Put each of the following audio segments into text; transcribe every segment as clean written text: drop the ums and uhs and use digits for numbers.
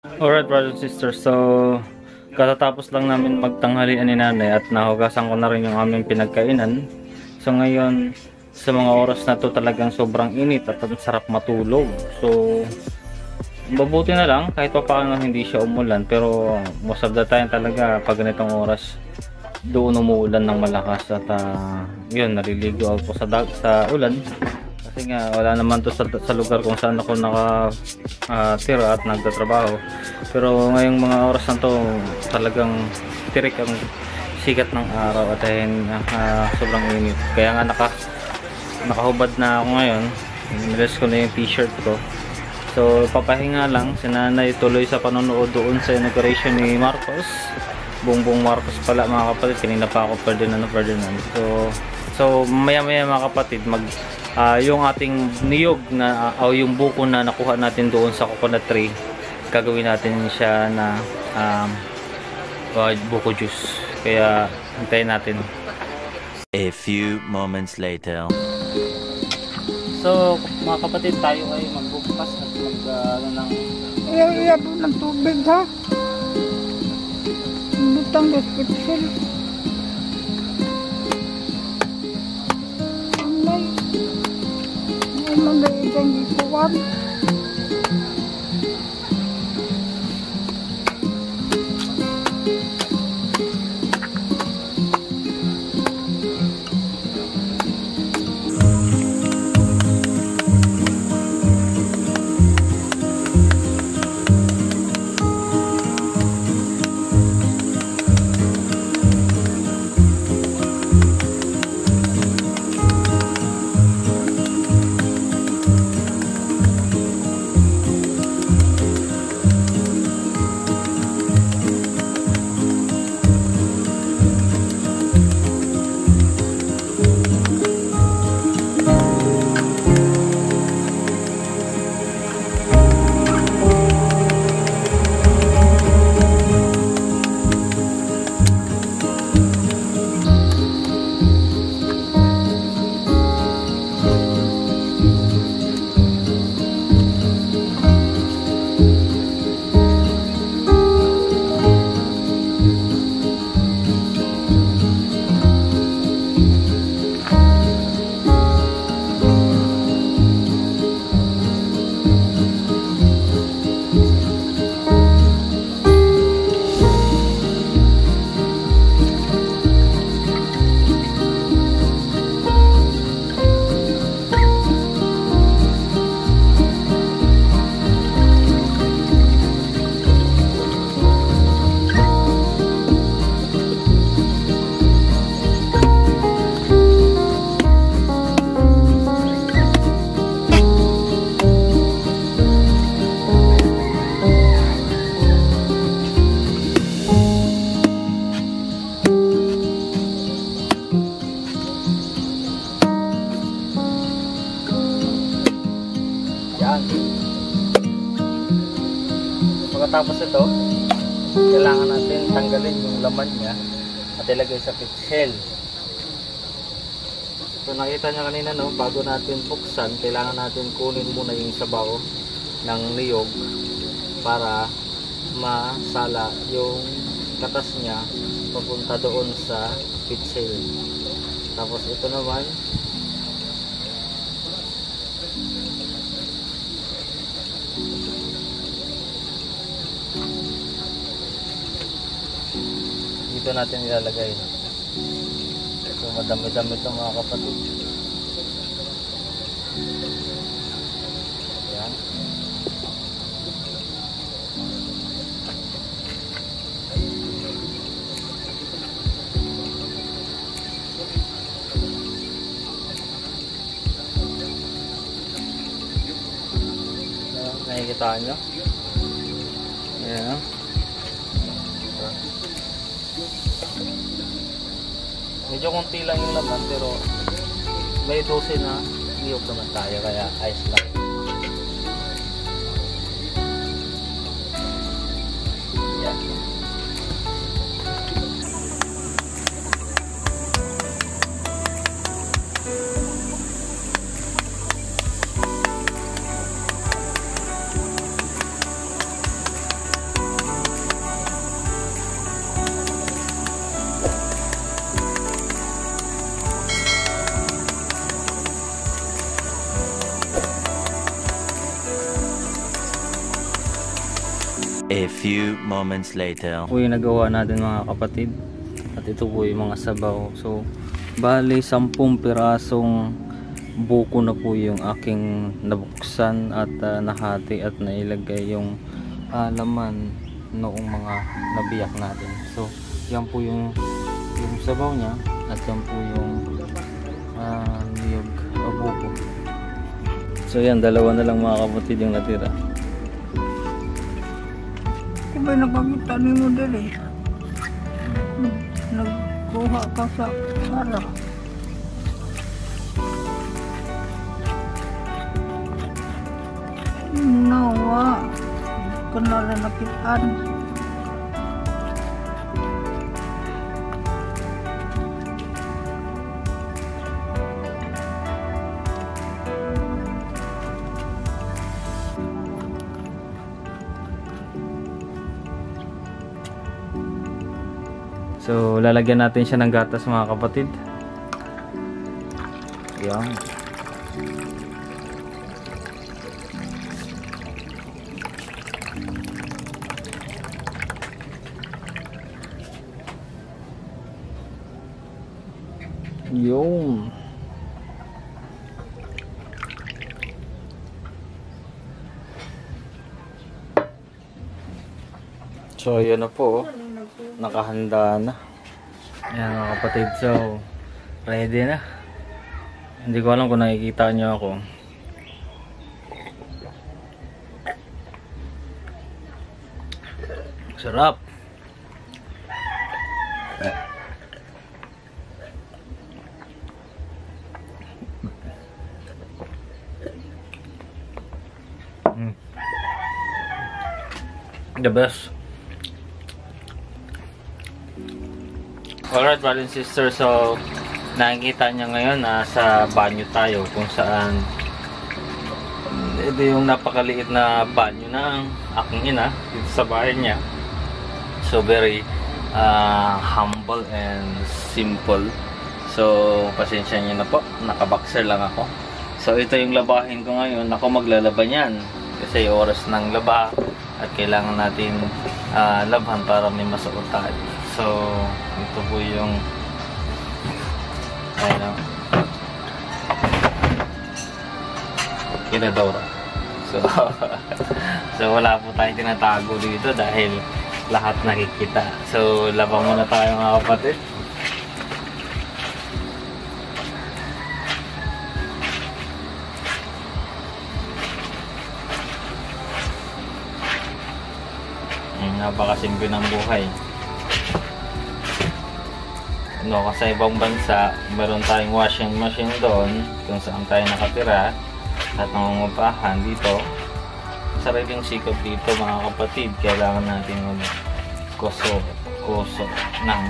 Alright, brothers and sisters, so katatapos lang namin magtanghalian ni nanay at nahugasan ko na rin yung aming pinagkainan. So ngayon, sa mga oras na to talagang sobrang init at ang sarap matulog. So mabuti na lang kahit pa paano hindi siya umulan, pero most of the time talaga pag ganitong oras doon umuulan ng malakas at yun, naliligo ako sa ulan. Kasi nga wala naman to sa lugar kung saan ako tira at nagtatrabaho. Pero ngayong mga oras na to talagang tirik ang sikat ng araw at sobrang init. Kaya nga nakahubad na ako ngayon. Nilas ko na yung t-shirt ko. So papahinga lang si nanay tuloy sa panonood doon sa inauguration ni Marcos. Bongbong Marcos pala mga kapatid. Kanina pa ako Ferdinand. So maya mga kapatid yung ating niyog na yung buko na nakuha natin doon sa coconut tree, gagawin natin siya na buko juice. Kaya hintayin natin. A few moments later. So mga kapatid, tayo ay magbubukas at ng Iyabo ng tubig ha. Butang hospital. Ay magandang ikuwan. Pagkatapos ito, kailangan natin tanggalin yung laman niya at ilagay sa pitchel. So nakita niya kanina, no, bago natin buksan, kailangan natin kunin muna yung sabaw ng niyog para masala yung katas niya papunta doon sa pitchel. Tapos ito naman, dito natin ilalagay. So madami-dami ito mga kapatid. Yan. Nakikita nyo? Ayan. Medyo konti lang yung laman pero may 12 na niyog naman tayo, kaya ayos lang. Yan. A few moments later. Po yung nagawa natin mga kapatid. At ito po yung mga sabaw. So, bali 10 pirasong buko na po yung aking nabuksan at nahati at nailagay yung laman noong mga nabiyak natin. So, yan po yung sabaw niya at yan po yung niyog o buko. So, yan, dalawa na lang mga kapatid yung natira. Kung ba'y nakakita ni mo dali? Nagkuha ka sa para. Nawa. Kunala nakitaan. So, lalagyan natin siya ng gatas mga kapatid. Yan. Yung. So, yun na po. Nakahanda na. Ayan mga kapatid. So, ready na. Hindi ko alam kung nakikita nyo ako. Sarap. The best. Alright, brothers and sisters, so nakikita niya ngayon na sa banyo tayo kung saan ito yung napakaliit na banyo ng aking ina dito sa bahay niya. So very humble and simple. So pasensya niyo na po, nakaboxer lang ako. So ito yung labahin ko ngayon. Ako maglalaba niyan kasi oras ng laba at kailangan natin labhan para may masuot tayo. So, ito po yung kinadora. So wala po tayong tinatago dito dahil lahat nakikita. So, labang muna tayo mga kapatid. Napakasimple ng buhay. No, kasi ibang bansa, meron tayong washing machine doon kung saan tayo nakatira at nangungupahan dito. Sariling sikap dito mga kapatid, kailangan natin mag-kuso ng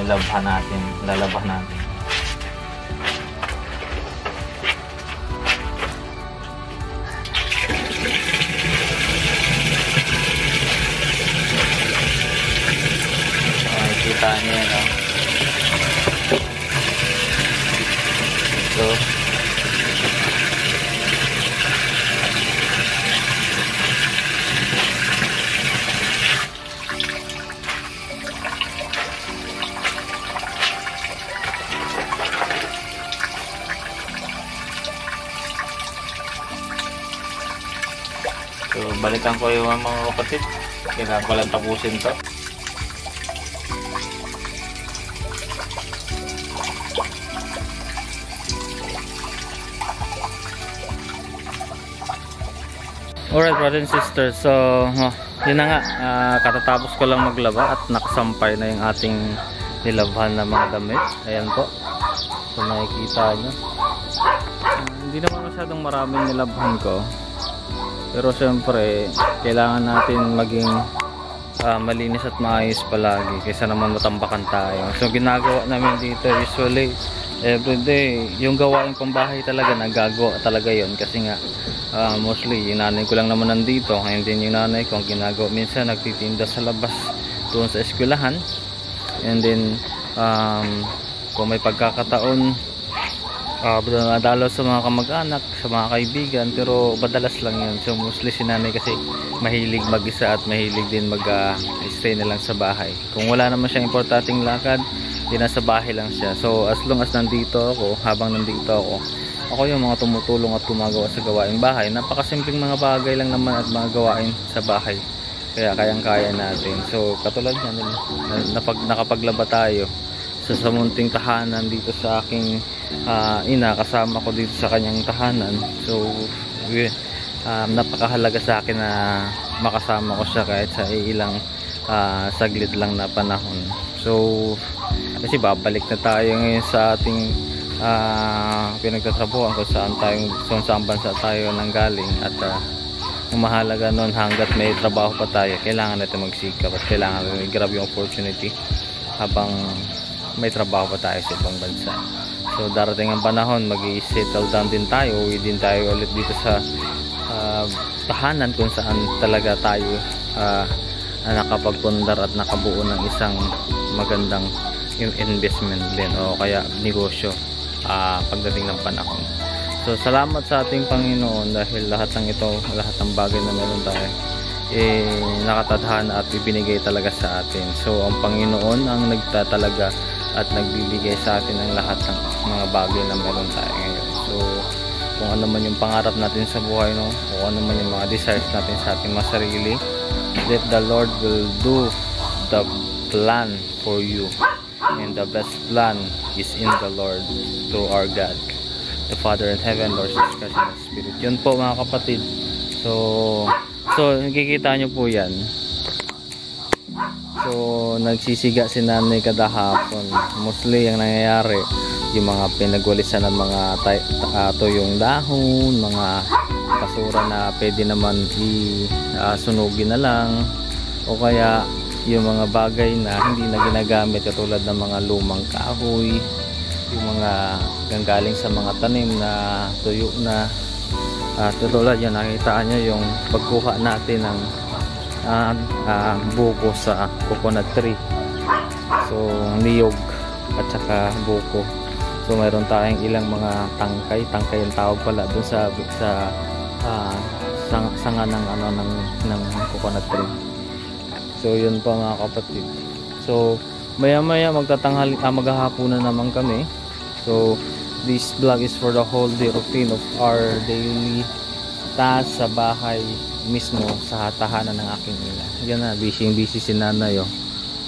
lalabhan natin. Kita niyo, no? So, balikan ko yung mga kapatid. Kailangan ko lang tapusin to. Alright, brothers and sisters, so yun na nga, katatapos ko lang maglaba at nakasampay na yung ating nilabhan na mga damit. Ayan po, so makikita nyo, hindi naman masyadong maraming nilabhan ko, pero syempre kailangan natin maging malinis at maayos palagi kaysa naman matambakan tayo. So ginagawa namin dito usually everyday, yung gawain pambahay talaga, nagagawa talaga yon kasi nga mostly yung nanay ko lang naman nandito, ngayon din yung nanay ko ang ginagawa, minsan nagtitinda sa labas doon sa eskwelahan, and then kung may pagkakataon Dalo sa mga kamag-anak, sa mga kaibigan, pero madalas lang yun. So mostly si nanay kasi mahilig mag-isa at mahilig din mag-stay na lang sa bahay. Kung wala naman siyang importanteng lakad, di nasa bahay lang siya. So as long as nandito ako, habang nandito ako yung mga tumutulong at gumagawa sa gawaing bahay. Napakasimpleng mga bagay lang naman at mga gawain sa bahay. Kaya kayang-kaya natin. So katulad yan, nakapaglaba tayo sa munting tahanan dito sa aking ina, kasama ko dito sa kanyang tahanan. So napakahalaga sa akin na makasama ko siya kahit sa ilang saglit lang na panahon. So kasi babalik na tayo ngayon sa ating pinagtatrabuhan kung saan bansa tayo nanggaling. At mahalaga nun, hanggat may trabaho pa tayo, kailangan natin magsikap at kailangan natin i-grab yung opportunity habang may trabaho pa tayo sa ibang bansa. So darating ang panahon, mag-i-settle down din tayo, uwi din tayo ulit dito sa tahanan kung saan talaga tayo nakapagpundar at nakabuo ng isang magandang investment din o kaya negosyo pagdating ng panahon. So salamat sa ating Panginoon dahil lahat ng ito, lahat ng bagay na meron tayo nakatadhana at ibinigay talaga sa atin. So ang Panginoon ang nagtatalaga at nagbibigay sa atin ng lahat ng mga bagay na meron tayo ngayon. So kung ano man yung pangarap natin sa buhay, no, o ano man yung mga desires natin sa ating mga sarili, that the Lord will do the plan for you, and the best plan is in the Lord, through our God, the Father in heaven, Lord Jesus Christ and the Spirit. Yun po mga kapatid. So nakikita nyo po yan. So nagsisiga si nanay kada hapon. Mostly ang nangyayari, yung mga pinagwalisan ng mga tuyong dahon, mga basura na pwede naman sunugin na lang, o kaya yung mga bagay na hindi na ginagamit katulad ng mga lumang kahoy, yung mga ganggaling sa mga tanim na tuyo na, tulad yan, nakita nyo yung pagkuha natin ng buko sa coconut tree. So niyog at saka buko. So mayroon tayong ilang mga tangkay yung tawag pala doon sa sanga ng coconut tree. So yun pa mga kapatid. So maya magtatanghali, maghahapunan naman kami. So this vlog is for the whole day routine of our daily task sa bahay mismo, sa tahanan ng aking ina. Yan na, busy si nanay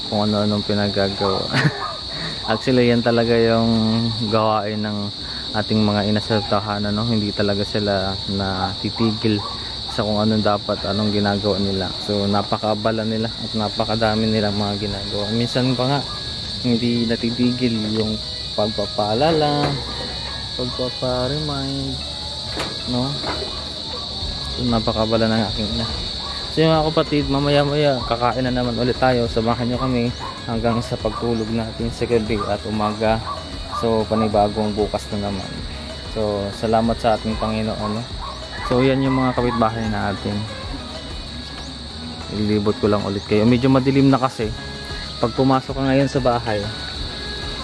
kung ano-anong pinagagawa. Actually yan talaga yung gawain ng ating mga ina sa tahanan, no? Hindi talaga sila na titigil sa kung anong dapat, anong ginagawa nila. So napakaabala nila at napakadami nilang mga ginagawa. Minsan pa nga hindi natitigil yung pagpapaalala, pagpapa-remind, no? So napakabala ng aking ina. So mga kapatid, mamaya kakain na naman ulit tayo. Samahan nyo kami hanggang sa pagtulog natin sa gabi at umaga. So panibagong bukas na naman. So salamat sa ating Panginoon, no? So yan yung mga kapitbahay natin. Ilibot ko lang ulit kayo. Medyo madilim na kasi. Pag pumasok ka ngayon sa bahay,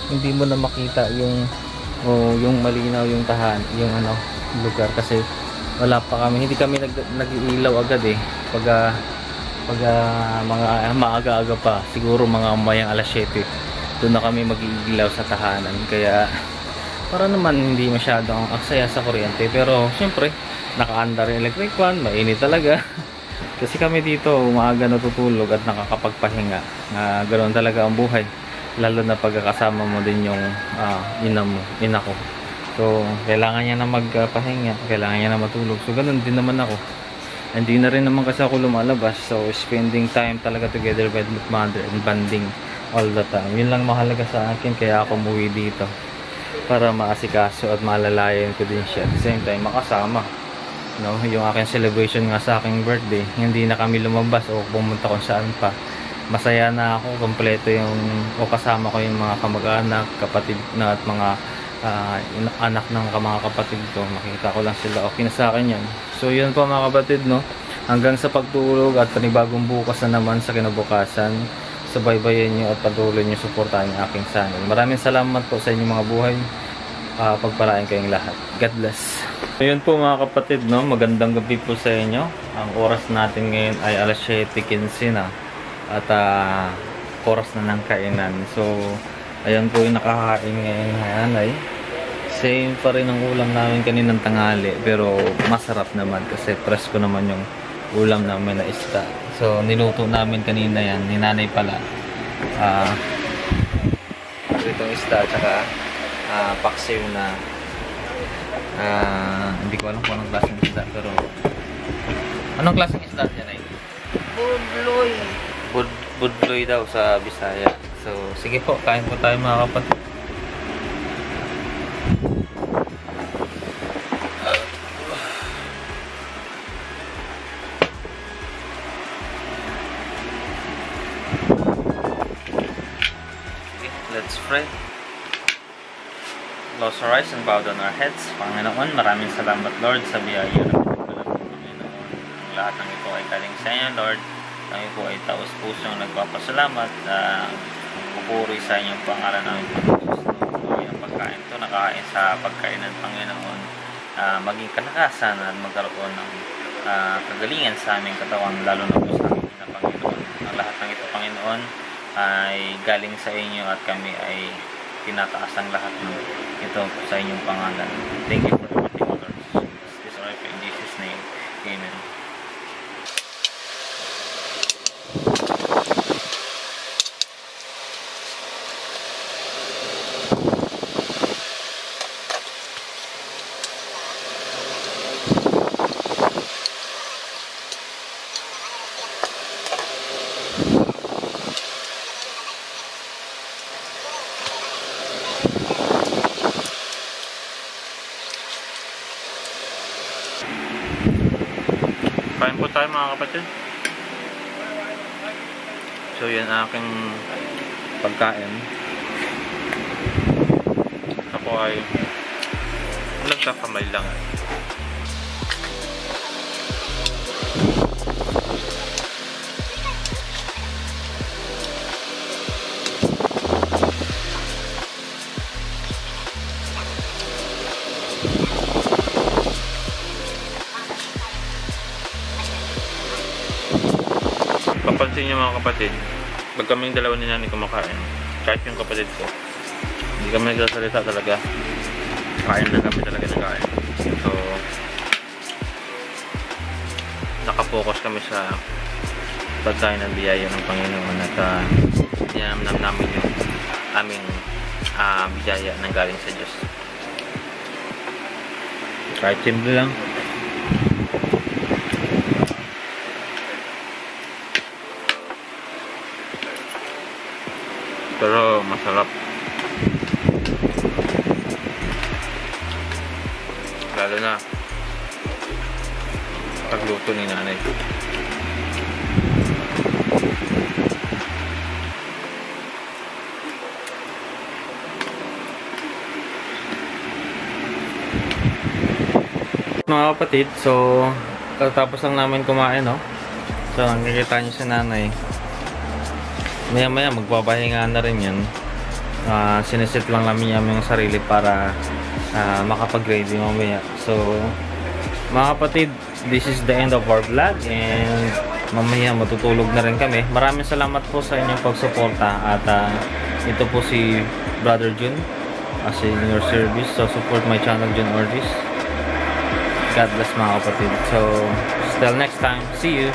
hindi mo na makita yung malinaw yung lugar kasi wala pa kami, hindi kami nag-iilaw agad pag mga maaga-aga pa, siguro mga mayang alas 7 doon na kami mag-iilaw sa tahanan. Kaya para naman hindi masyadong aksaya sa kuryente, pero syempre naka-under yung electric fan, mainit talaga. Kasi kami dito umaga natutulog at nakakapagpahinga. Ganoon talaga ang buhay, lalo na pagkakasama mo din yung ina ko. So kailangan niya na magpahinga, kailangan niya na matulog. So ganoon din naman ako. Hindi na rin naman kasi ako lumalabas. So spending time talaga together with mother and bonding all the time. Yun lang mahalaga sa akin, kaya ako umuwi dito para maasikaso at malalayan ko din siya. At the same time makasama, no? Yung aking celebration nga sa aking birthday, hindi na kami lumabas o pumunta kung saan pa. Masaya na ako, kompleto kasama ko yung mga kamag-anak, kapatid na at mga anak ng mga kapatid ko. Makita ko lang sila, okay na sa akin yan. So yun po mga kapatid, no? Hanggang sa pagtulog at panibagong bukas na naman sa kinabukasan, subaybayan nyo at patuloy nyo suportahan yung aking channel. Maraming salamat po sa inyong mga buhay. pagpalain kayong lahat. God bless. Ayun po mga kapatid, no? Magandang gabi po sa inyo. Ang oras natin ngayon ay alas 7:15 na. At oras na ng kainan. So, ayan po yung nakakain ngayon na nanay. Same pa rin ang ulam namin kaninang tanghali. Pero masarap naman kasi presko naman yung ulam namin na isda. So, niluto namin kanina yan. Ni nanay pala. Itong isda at saka paksiw na hindi ko alam kung anong klaseng isda, pero anong klaseng isda yan ay? Budloy. Budloy daw sa Bisaya. So sige po, kain po tayo mga kapatid. Okay, let's pray. Close our eyes and bow down our heads. Panginoon, maraming salamat Lord sa biyaya na pinagkalat ng Panginoon. Ang lahat ng ito ay galing sa inyo Lord. Kami po ay taos pusong nagpapasalamat. Pupuri sa inyong pangalan ng Panginoon. Ang pagkain ito, nakakain sa pagkain ng Panginoon. Maging kalakasan at magkaroon ng kagalingan sa aming katawan, lalo na po sa amin na Panginoon. Ang lahat ng ito Panginoon ay galing sa inyo at kami ay tinataas ang lahat ng ito sa inyong pangalan. Thank you for everything, Lord. This is all in Jesus' name. Amen. Kain po tayo mga kapatid. So yan aking pagkain. Ako ay nagkakamay lang. Papansin niyo mga kapatid, pag kaming dalawa ni nanay kumakain, kahit yung kapatid ko, hindi kami nagsasalita talaga. Kain na kami talaga ng kain. So, nakapokus kami sa pagkain ng biyaya ng Panginoon at dinamnam namin yung aming biyaya ng galing sa Diyos. Kahit simple lang. Pero masarap. Lalo na pagluto ni nanay. Mga kapatid, so katapos lang namin kumain, no? So nakikita niyo si nanay. Maya maya magpapahinga na rin yan. Sinisit lang namin yung sarili para makapag-ready mamaya. So mga kapatid, this is the end of our vlog and mamaya matutulog na rin kami. Maraming salamat po sa inyong pagsuporta at ito po si Brother Jun as in your service. So support my channel Jun Ortiz. God bless mga kapatid. So till next time, see you.